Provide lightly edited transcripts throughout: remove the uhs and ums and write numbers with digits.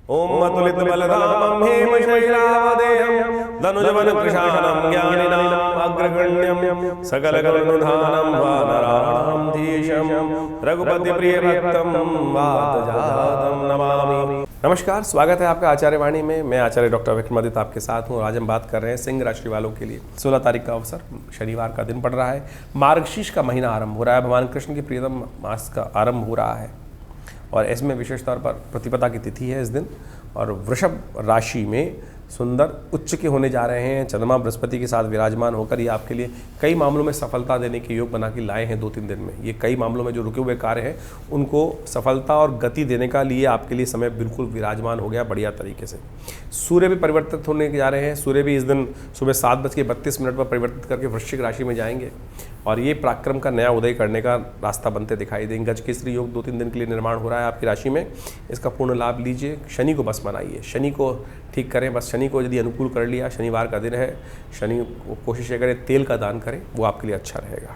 ओम अतुलित बलधामं हेमशैलावदेहं धनुजवन कृशानं ज्ञानिनाम् अग्रगण्यं सकलगुणनिधानं वानराणां धीशं रघुपति प्रिय भक्तं वातजातं नमामि। नमस्कार, स्वागत है आपका आचार्य वाणी में। मैं आचार्य डॉक्टर विक्रमादित्य आपके साथ हूँ। आज हम बात कर रहे हैं सिंह राशि वालों के लिए 16 तारीख का अवसर, शनिवार का दिन पड़ रहा है। मार्गशीर्ष का महीना आरंभ हो रहा है। भगवान कृष्ण की प्रियतम मास का आरंभ हो रहा है और इसमें विशेष तौर पर प्रतिपदा की तिथि है इस दिन। और वृषभ राशि में सुंदर उच्च के होने जा रहे हैं। चंद्रमा बृहस्पति के साथ विराजमान होकर ये आपके लिए कई मामलों में सफलता देने के योग बना के लाए हैं 2-3 दिन में। ये कई मामलों में जो रुके हुए कार्य हैं उनको सफलता और गति देने का लिए आपके लिए समय बिल्कुल विराजमान हो गया बढ़िया तरीके से। सूर्य भी परिवर्तित होने जा रहे हैं। सूर्य भी इस दिन सुबह 7:32 पर परिवर्तित करके वृश्चिक राशि में जाएंगे और ये पराक्रम का नया उदय करने का रास्ता बनते दिखाई देंगे। गजकेसरी योग 2-3 दिन के लिए निर्माण हो रहा है आपकी राशि में। इसका पूर्ण लाभ लीजिए। शनि को बस मनाइए, शनि को ठीक करें। बस शनि को यदि अनुकूल कर लिया, शनिवार का दिन है, शनि को कोशिश करें तेल का दान करें, वो आपके लिए अच्छा रहेगा।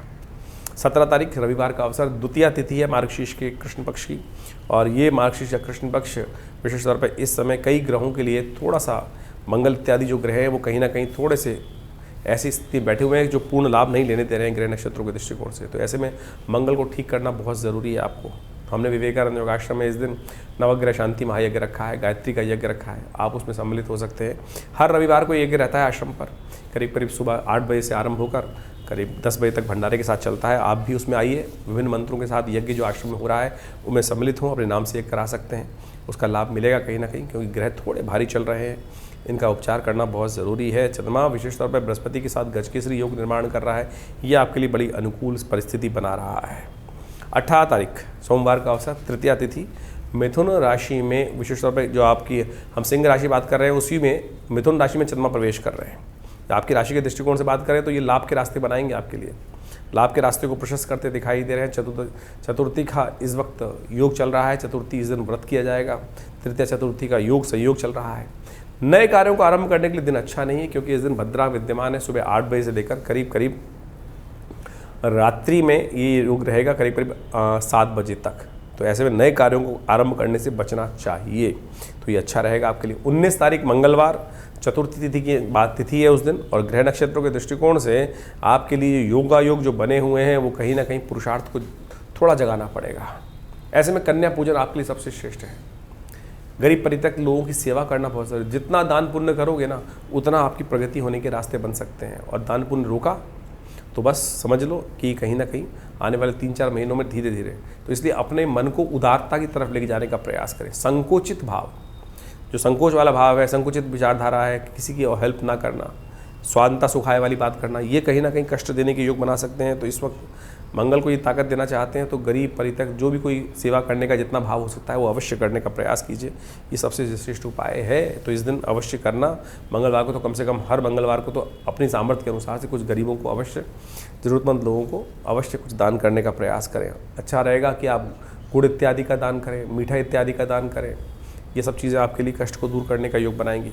17 तारीख रविवार का अवसर, द्वितीया तिथि है मार्गशीर्ष के कृष्ण पक्ष की। और ये मार्गशीर्ष या कृष्ण पक्ष विशेष तौर पर इस समय कई ग्रहों के लिए थोड़ा सा, मंगल इत्यादि जो ग्रह हैं वो कहीं ना कहीं थोड़े से ऐसी स्थिति बैठे हुए हैं जो पूर्ण लाभ नहीं लेने दे रहे हैं ग्रह नक्षत्रों के दृष्टिकोण से। तो ऐसे में मंगल को ठीक करना बहुत ज़रूरी है आपको। हमने विवेकानंद योगाश्रम में इस दिन नवग्रह शांति महायज्ञ रखा है, गायत्री का यज्ञ रखा है। आप उसमें सम्मिलित हो सकते हैं। हर रविवार को यज्ञ रहता है आश्रम पर, करीब सुबह 8 बजे से आरंभ होकर करीब 10 बजे तक भंडारे के साथ चलता है। आप भी उसमें आइए। विभिन्न मंत्रों के साथ यज्ञ जो आश्रम में हो रहा है उनमें सम्मिलित हों, अपने नाम से यज्ञ करा सकते हैं। उसका लाभ मिलेगा कहीं ना कहीं, क्योंकि ग्रह थोड़े भारी चल रहे हैं, इनका उपचार करना बहुत ज़रूरी है। चंद्रमा विशेष तौर पर बृहस्पति के साथ गजकेसरी योग निर्माण कर रहा है। ये आपके लिए बड़ी अनुकूल परिस्थिति बना रहा है। 18 तारीख सोमवार का अवसर, तृतीया तिथि। मिथुन राशि में विशेष तौर पर जो आपकी, हम सिंह राशि बात कर रहे हैं, उसी में मिथुन राशि में चंद्रमा प्रवेश कर रहे हैं। आपकी राशि के दृष्टिकोण से बात करें तो ये लाभ के रास्ते बनाएंगे आपके लिए। लाभ के रास्ते को प्रशस्त करते दिखाई दे रहे हैं। चतुर्थी का इस वक्त योग चल रहा है। चतुर्थी इस दिन व्रत किया जाएगा। तृतीया चतुर्थी का योग संयोग चल रहा है। नए कार्यों को आरंभ करने के लिए दिन अच्छा नहीं है, क्योंकि इस दिन भद्रा विद्यमान है। सुबह 8 बजे से लेकर करीब रात्रि में ये योग रहेगा करीब 7 बजे तक। तो ऐसे में नए कार्यों को आरंभ करने से बचना चाहिए, तो ये अच्छा रहेगा आपके लिए। 19 तारीख मंगलवार, चतुर्थी तिथि की बात तिथि है उस दिन। और ग्रह नक्षत्रों के दृष्टिकोण से आपके लिए योगा योग जो बने हुए हैं वो कहीं ना कहीं पुरुषार्थ को थोड़ा जगाना पड़ेगा। ऐसे में कन्या पूजन आपके लिए सबसे श्रेष्ठ है। गरीब परित्यक्त लोगों की सेवा करना बहुत ज़रूरी है। जितना दान पुण्य करोगे ना, उतना आपकी प्रगति होने के रास्ते बन सकते हैं। और दान पुण्य रोका तो बस समझ लो कि कहीं ना कहीं आने वाले 3-4 महीनों में धीरे धीरे, तो इसलिए अपने मन को उदारता की तरफ लेके जाने का प्रयास करें। संकोचित भाव, जो संकोच वाला भाव है, संकुचित विचारधारा है, किसी की हेल्प ना करना, स्वांतता सुखाए वाली बात करना, ये कहीं ना कहीं कष्ट देने के योग बना सकते हैं। तो इस वक्त मंगल को ये ताकत देना चाहते हैं तो गरीब परित्यक्त जो भी कोई सेवा करने का जितना भाव हो सकता है वो अवश्य करने का प्रयास कीजिए। ये सबसे श्रेष्ठ उपाय है। तो इस दिन अवश्य करना। मंगलवार को तो कम से कम हर मंगलवार को तो अपनी सामर्थ्य के अनुसार से कुछ गरीबों को अवश्य, ज़रूरतमंद लोगों को अवश्य कुछ दान करने का प्रयास करें। अच्छा रहेगा कि आप गुड़ इत्यादि का दान करें, मीठा इत्यादि का दान करें। ये सब चीज़ें आपके लिए कष्ट को दूर करने का योग बनाएंगी।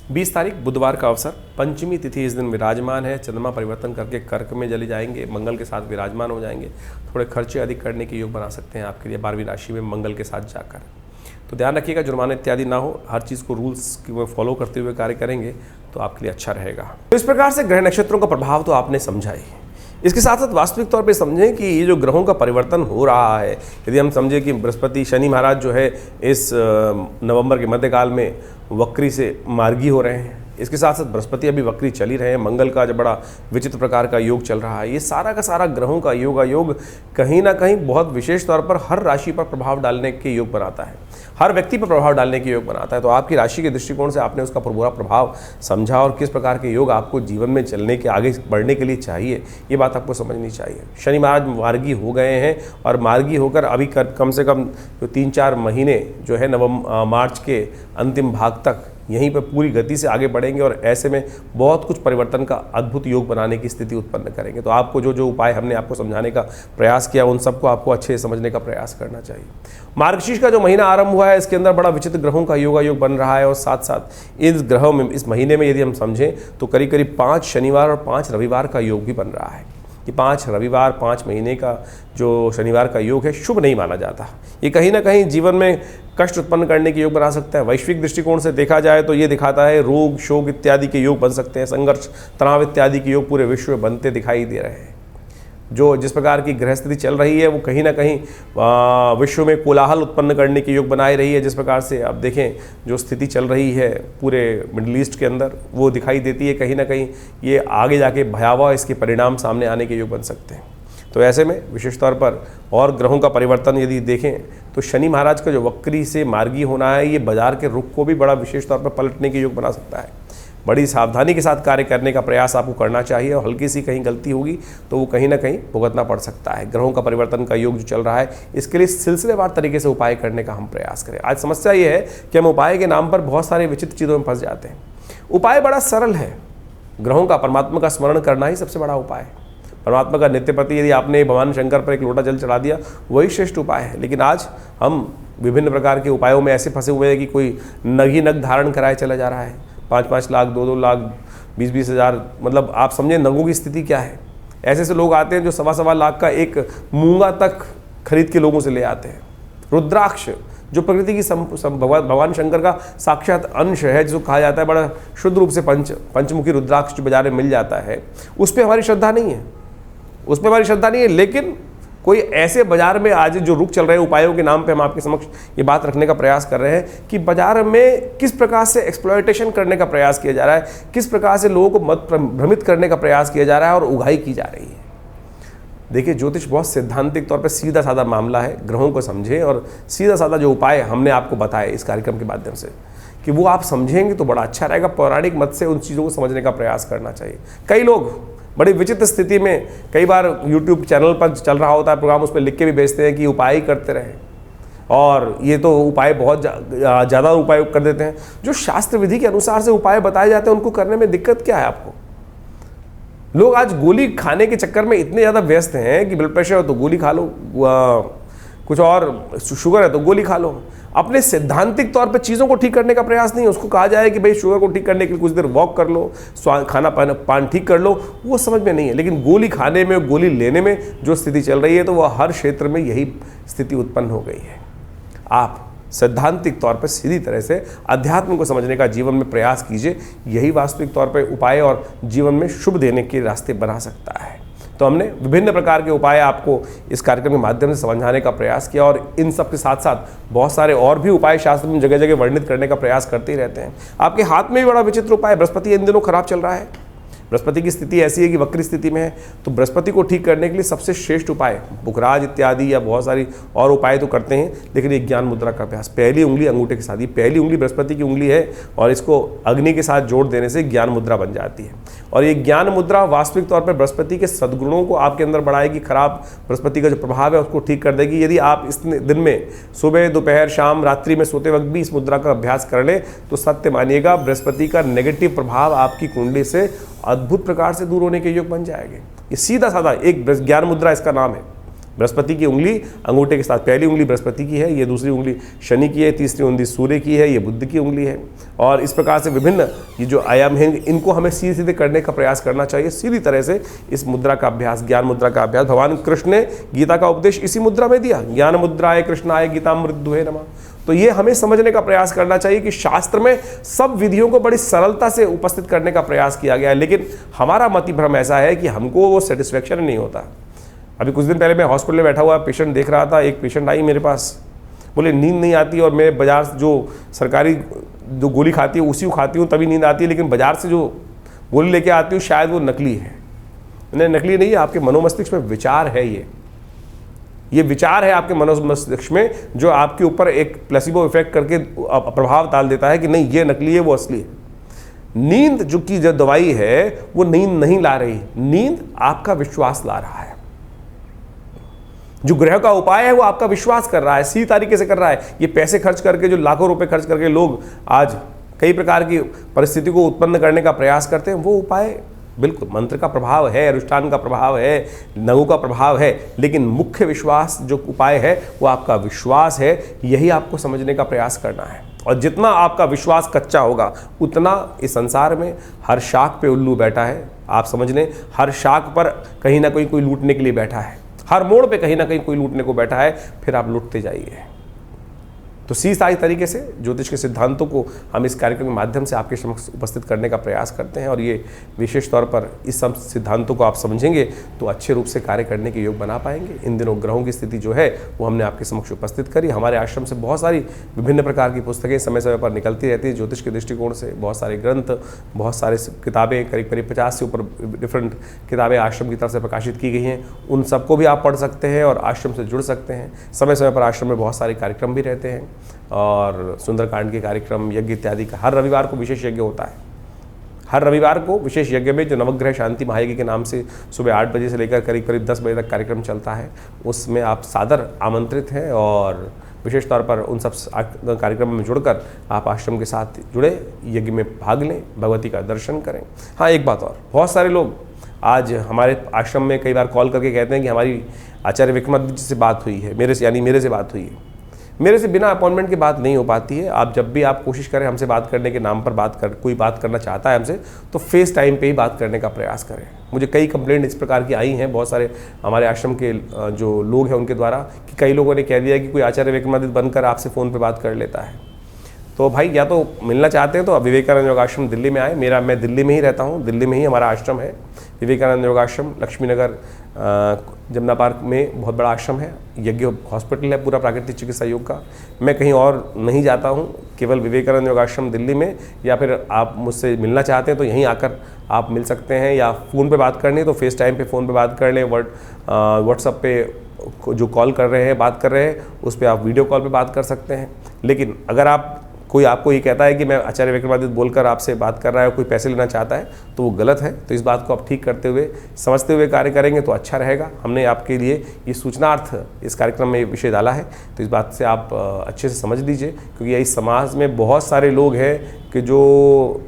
20 तारीख बुधवार का अवसर, पंचमी तिथि इस दिन विराजमान है। चंद्रमा परिवर्तन करके कर्क में चले जाएंगे, मंगल के साथ विराजमान हो जाएंगे। थोड़े खर्चे अधिक करने के योग बना सकते हैं आपके लिए 12वीं राशि में मंगल के साथ जाकर। तो ध्यान रखिएगा जुर्माना इत्यादि ना हो। हर चीज़ को रूल्स को फॉलो करते हुए कार्य करेंगे तो आपके लिए अच्छा रहेगा। तो इस प्रकार से ग्रह नक्षत्रों का प्रभाव तो आपने समझा ही। इसके साथ साथ वास्तविक तौर पे समझें कि ये जो ग्रहों का परिवर्तन हो रहा है, यदि हम समझें कि बृहस्पति शनि महाराज जो है इस नवंबर के मध्यकाल में वक्री से मार्गी हो रहे हैं। इसके साथ साथ बृहस्पति अभी वक्री चल ही रहे हैं। मंगल का जो बड़ा विचित्र प्रकार का योग चल रहा है। ये सारा का सारा ग्रहों का योग कहीं ना कहीं बहुत विशेष तौर पर हर राशि पर प्रभाव डालने के योग बनाता है, हर व्यक्ति पर प्रभाव डालने के योग बनाता है। तो आपकी राशि के दृष्टिकोण से आपने उसका पूरा प्रभाव समझा और किस प्रकार के योग आपको जीवन में चलने के, आगे बढ़ने के लिए चाहिए, ये बात आपको समझनी चाहिए। शनि महाराज मार्गी हो गए हैं और मार्गी होकर अभी कम से कम 3-4 महीने जो है मार्च के अंतिम भाग तक यहीं पर पूरी गति से आगे बढ़ेंगे और ऐसे में बहुत कुछ परिवर्तन का अद्भुत योग बनाने की स्थिति उत्पन्न करेंगे। तो आपको जो जो उपाय हमने आपको समझाने का प्रयास किया उन सबको आपको अच्छे से समझने का प्रयास करना चाहिए। मार्गशीर्ष का जो महीना आरंभ हुआ है इसके अंदर बड़ा विचित्र ग्रहों का योग बन रहा है और साथ साथ इस ग्रहों में इस महीने में यदि हम समझें तो करीब 5 शनिवार और 5 रविवार का योग भी बन रहा है। कि 5 रविवार 5 महीने का जो शनिवार का योग है शुभ नहीं माना जाता। ये कहीं ना कहीं जीवन में कष्ट उत्पन्न करने के योग बना सकता है। वैश्विक दृष्टिकोण से देखा जाए तो ये दिखाता है रोग शोक इत्यादि के योग बन सकते हैं, संघर्ष तनाव इत्यादि के योग पूरे विश्व में बनते दिखाई दे रहे हैं। जो जिस प्रकार की ग्रह स्थिति चल रही है वो कहीं ना कहीं विश्व में कोलाहल उत्पन्न करने के योग बनाए रही है। जिस प्रकार से अब देखें जो स्थिति चल रही है पूरे मिडिल ईस्ट के अंदर वो दिखाई देती है, कहीं ना कहीं ये आगे जाके भयावह इसके परिणाम सामने आने के योग बन सकते हैं। तो ऐसे में विशेष तौर पर और ग्रहों का परिवर्तन यदि देखें तो शनि महाराज का जो वक्री से मार्गी होना है ये बाजार के रुख को भी बड़ा विशेष तौर पर पलटने के योग बना सकता है। बड़ी सावधानी के साथ कार्य करने का प्रयास आपको करना चाहिए और हल्की सी कहीं गलती होगी तो वो कहीं ना कहीं भुगतना पड़ सकता है। ग्रहों का परिवर्तन का योग जो चल रहा है इसके लिए सिलसिलेवार तरीके से उपाय करने का हम प्रयास करें। आज समस्या ये है कि हम उपाय के नाम पर बहुत सारे विचित्र चीज़ों में फंस जाते हैं। उपाय बड़ा सरल है, ग्रहों का परमात्मा का स्मरण करना ही सबसे बड़ा उपाय है। परमात्मा का नित्य प्रति यदि आपने भगवान शंकर पर एक लोटा जल चढ़ा दिया वही श्रेष्ठ उपाय है। लेकिन आज हम विभिन्न प्रकार के उपायों में ऐसे फंसे हुए हैं कि कोई नग ही नग धारण कराए चला जा रहा है, 5-5 लाख 2-2 लाख 20-20 हज़ार, मतलब आप समझें नगों की स्थिति क्या है। ऐसे ऐसे लोग आते हैं जो 1.25 लाख का एक मूंगा तक खरीद के लोगों से ले आते हैं। रुद्राक्ष जो प्रकृति की भगवान शंकर का साक्षात अंश है, जिसको कहा जाता है बड़ा शुद्ध रूप से पंचमुखी रुद्राक्ष जो बाजार में मिल जाता है, उस पर हमारी श्रद्धा नहीं है, उस पर हमारी श्रद्धा नहीं है। लेकिन कोई ऐसे बाजार में आज जो रुख चल रहे हैं उपायों के नाम पे हम आपके समक्ष ये बात रखने का प्रयास कर रहे हैं कि बाजार में किस प्रकार से एक्सप्लॉयटेशन करने का प्रयास किया जा रहा है, किस प्रकार से लोगों को मत भ्रमित करने का प्रयास किया जा रहा है और उगाही की जा रही है। देखिए ज्योतिष बहुत सैद्धांतिक तौर पर सीधा साधा मामला है। ग्रहों को समझें और सीधा साधा जो उपाय हमने आपको बताए इस कार्यक्रम के माध्यम से कि वो आप समझेंगे तो बड़ा अच्छा रहेगा। पौराणिक मत से उन चीज़ों को समझने का प्रयास करना चाहिए। कई लोग बड़ी विचित्र स्थिति में कई बार YouTube चैनल पर चल रहा होता है प्रोग्राम, उस पर लिख के भी भेजते हैं कि उपाय ही करते रहें और ये तो उपाय बहुत ज़्यादा उपाय कर देते हैं। जो शास्त्र विधि के अनुसार से उपाय बताए जाते हैं उनको करने में दिक्कत क्या है आपको? लोग आज गोली खाने के चक्कर में इतने ज़्यादा व्यस्त हैं कि ब्लड प्रेशर हो तो गोली खा लो, कुछ और शुगर है तो गोली खा लो। अपने सैद्धांतिक तौर पे चीज़ों को ठीक करने का प्रयास नहीं है। उसको कहा जाए कि भाई शुगर को ठीक करने के लिए कुछ देर वॉक कर लो, खाना पान ठीक कर लो, वो समझ में नहीं है। लेकिन गोली खाने में, गोली लेने में जो स्थिति चल रही है तो वह हर क्षेत्र में यही स्थिति उत्पन्न हो गई है। आप सैद्धांतिक तौर पर सीधी तरह से अध्यात्म को समझने का जीवन में प्रयास कीजिए, यही वास्तविक तौर पर उपाय और जीवन में शुभ देने के रास्ते बना सकता है। तो हमने विभिन्न प्रकार के उपाय आपको इस कार्यक्रम के माध्यम से समझाने का प्रयास किया और इन सब के साथ साथ बहुत सारे और भी उपाय शास्त्र में जगह जगह वर्णित करने का प्रयास करते ही रहते हैं। आपके हाथ में भी बड़ा विचित्र उपाय, बृहस्पति इन दिनों खराब चल रहा है। बृहस्पति की स्थिति ऐसी है कि वक्री स्थिति में है, तो बृहस्पति को ठीक करने के लिए सबसे श्रेष्ठ उपाय बुखराज इत्यादि या बहुत सारी और उपाय तो करते हैं, लेकिन एक ज्ञान मुद्रा का अभ्यास, पहली उंगली अंगूठे के साथ, ये पहली उंगली बृहस्पति की उंगली है और इसको अग्नि के साथ जोड़ देने से ज्ञान मुद्रा बन जाती है। और ये ज्ञान मुद्रा वास्तविक तौर पर बृहस्पति के सद्गुणों को आपके अंदर बढ़ाएगी, खराब बृहस्पति का जो प्रभाव है उसको ठीक कर देगी। यदि आप इस दिन में सुबह दोपहर शाम रात्रि में सोते वक्त भी इस मुद्रा का अभ्यास कर लें तो सत्य मानिएगा बृहस्पति का नेगेटिव प्रभाव आपकी कुंडली से अद्भुत प्रकार से दूर होने के योग बन जाएंगे। ये सीधा साधा एक ज्ञान मुद्रा इसका नाम है। बृहस्पति की उंगली अंगूठे के साथ, पहली उंगली बृहस्पति की है, ये दूसरी उंगली शनि की है, तीसरी उंगली सूर्य की है, ये बुध की उंगली है। और इस प्रकार से विभिन्न ये जो आयाम हैं इनको हमें सीधे सीधे करने का प्रयास करना चाहिए। सीधी तरह से इस मुद्रा का अभ्यास, ज्ञान मुद्रा का अभ्यास, भगवान कृष्ण ने गीता का उपदेश इसी मुद्रा में दिया, ज्ञान मुद्राय कृष्णाय गीतामृतदुहे नमः। तो ये हमें समझने का प्रयास करना चाहिए कि शास्त्र में सब विधियों को बड़ी सरलता से उपस्थित करने का प्रयास किया गया है, लेकिन हमारा मति भ्रम ऐसा है कि हमको वो सेटिस्फेक्शन नहीं होता। अभी कुछ दिन पहले मैं हॉस्पिटल में बैठा हुआ पेशेंट देख रहा था, एक पेशेंट आई मेरे पास, बोले नींद नहीं आती और मैं बाजार से जो सरकारी जो गोली खाती हूँ उसी को खाती हूँ तभी नींद आती है, लेकिन बाजार से जो गोली लेके आती हूँ शायद वो नकली है। नहीं, नकली नहीं है, आपके मनोमस्तिष्क में विचार है, ये विचार है आपके मनोमस्तिष्क में जो आपके ऊपर एक प्लेसिबो इफेक्ट करके प्रभाव डाल देता है कि नहीं ये नकली है वो असली है। नींद जो की जो दवाई है वो नींद नहीं ला रही, नींद आपका विश्वास ला रहा है। जो ग्रह का उपाय है वो आपका विश्वास कर रहा है, सीधी तरीके से कर रहा है। ये पैसे खर्च करके, जो लाखों रुपए खर्च करके लोग आज कई प्रकार की परिस्थिति को उत्पन्न करने का प्रयास करते हैं, वो उपाय बिल्कुल मंत्र का प्रभाव है, अनुष्ठान का प्रभाव है, नगु का प्रभाव है, लेकिन मुख्य विश्वास जो उपाय है वो आपका विश्वास है। यही आपको समझने का प्रयास करना है और जितना आपका विश्वास कच्चा होगा उतना इस संसार में हर शाख पे उल्लू बैठा है। आप समझ लें, हर शाख पर कहीं ना कहीं कोई लूटने के लिए बैठा है, हर मोड़ पे कहीं ना कहीं कोई लूटने को बैठा है, फिर आप लूटते जाइए। तो सारी तरीके से ज्योतिष के सिद्धांतों को हम इस कार्यक्रम के माध्यम से आपके समक्ष उपस्थित करने का प्रयास करते हैं और ये विशेष तौर पर इस सब सिद्धांतों को आप समझेंगे तो अच्छे रूप से कार्य करने के योग बना पाएंगे। इन दिनों ग्रहों की स्थिति जो है वो हमने आपके समक्ष उपस्थित करी। हमारे आश्रम से बहुत सारी विभिन्न प्रकार की पुस्तकें समय समय पर निकलती रहती है ज्योतिष के दृष्टिकोण से। बहुत सारे ग्रंथ, बहुत सारे किताबें, करीब 50 से ऊपर डिफरेंट किताबें आश्रम की तरफ से प्रकाशित की गई हैं। उन सबको भी आप पढ़ सकते हैं और आश्रम से जुड़ सकते हैं। समय समय पर आश्रम में बहुत सारे कार्यक्रम भी रहते हैं और सुंदरकांड के कार्यक्रम, यज्ञ इत्यादि का हर रविवार को विशेष यज्ञ होता है। हर रविवार को विशेष यज्ञ में जो नवग्रह शांति महायज्ञ के नाम से सुबह 8 बजे से लेकर करीब 10 बजे तक कार्यक्रम चलता है, उसमें आप सादर आमंत्रित हैं और विशेष तौर पर उन सब कार्यक्रमों में जुड़कर आप आश्रम के साथ जुड़े, यज्ञ में भाग लें, भगवती का दर्शन करें। हाँ, एक बात और, बहुत सारे लोग आज हमारे आश्रम में कई बार कॉल करके कहते हैं कि हमारी आचार्य विक्रमादित्य जी से बात हुई है, मेरे से बात हुई है। मेरे से बिना अपॉइंटमेंट के बात नहीं हो पाती है। आप जब भी आप कोशिश करें हमसे बात करने के नाम पर कोई बात करना चाहता है हमसे, तो फेस टाइम पे ही बात करने का प्रयास करें। मुझे कई कंप्लेंट इस प्रकार की आई हैं बहुत सारे हमारे आश्रम के जो लोग हैं उनके द्वारा कि कई लोगों ने कह दिया कि कोई आचार्य विक्रमादित्य बनकर आपसे फ़ोन पर बात कर लेता है। तो भाई, या तो मिलना चाहते हैं तो अब विवेकानंद योगाश्रम दिल्ली में आए। मैं दिल्ली में ही रहता हूँ, दिल्ली में ही हमारा आश्रम है विवेकानंद योगाश्रम, लक्ष्मी नगर जमुना पार्क में बहुत बड़ा आश्रम है। यज्ञ हॉस्पिटल है पूरा प्राकृतिक चिकित्सा योग का। मैं कहीं और नहीं जाता हूँ, केवल विवेकानंद योगाश्रम दिल्ली में। या फिर आप मुझसे मिलना चाहते हैं तो यहीं आकर आप मिल सकते हैं, या फ़ोन पे बात करनी है तो फेस टाइम पे फ़ोन पे बात कर लें। व्हाट्सएप पे जो कॉल कर रहे हैं, बात कर रहे हैं, उस पर आप वीडियो कॉल पे बात कर सकते हैं। लेकिन अगर कोई आपको ये कहता है कि मैं आचार्य विक्रमादित्य बोलकर आपसे बात कर रहा है, कोई पैसे लेना चाहता है, तो वो गलत है। तो इस बात को आप ठीक करते हुए, समझते हुए कार्य करेंगे तो अच्छा रहेगा। हमने आपके लिए ये सूचनार्थ इस कार्यक्रम में विषय डाला है, तो इस बात से आप अच्छे से समझ लीजिए, क्योंकि इस समाज में बहुत सारे लोग हैं कि जो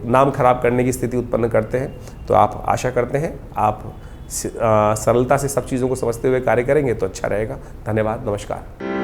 नाम खराब करने की स्थिति उत्पन्न करते हैं। तो आप आशा करते हैं आप सरलता से सब चीज़ों को समझते हुए कार्य करेंगे तो अच्छा रहेगा। धन्यवाद, नमस्कार।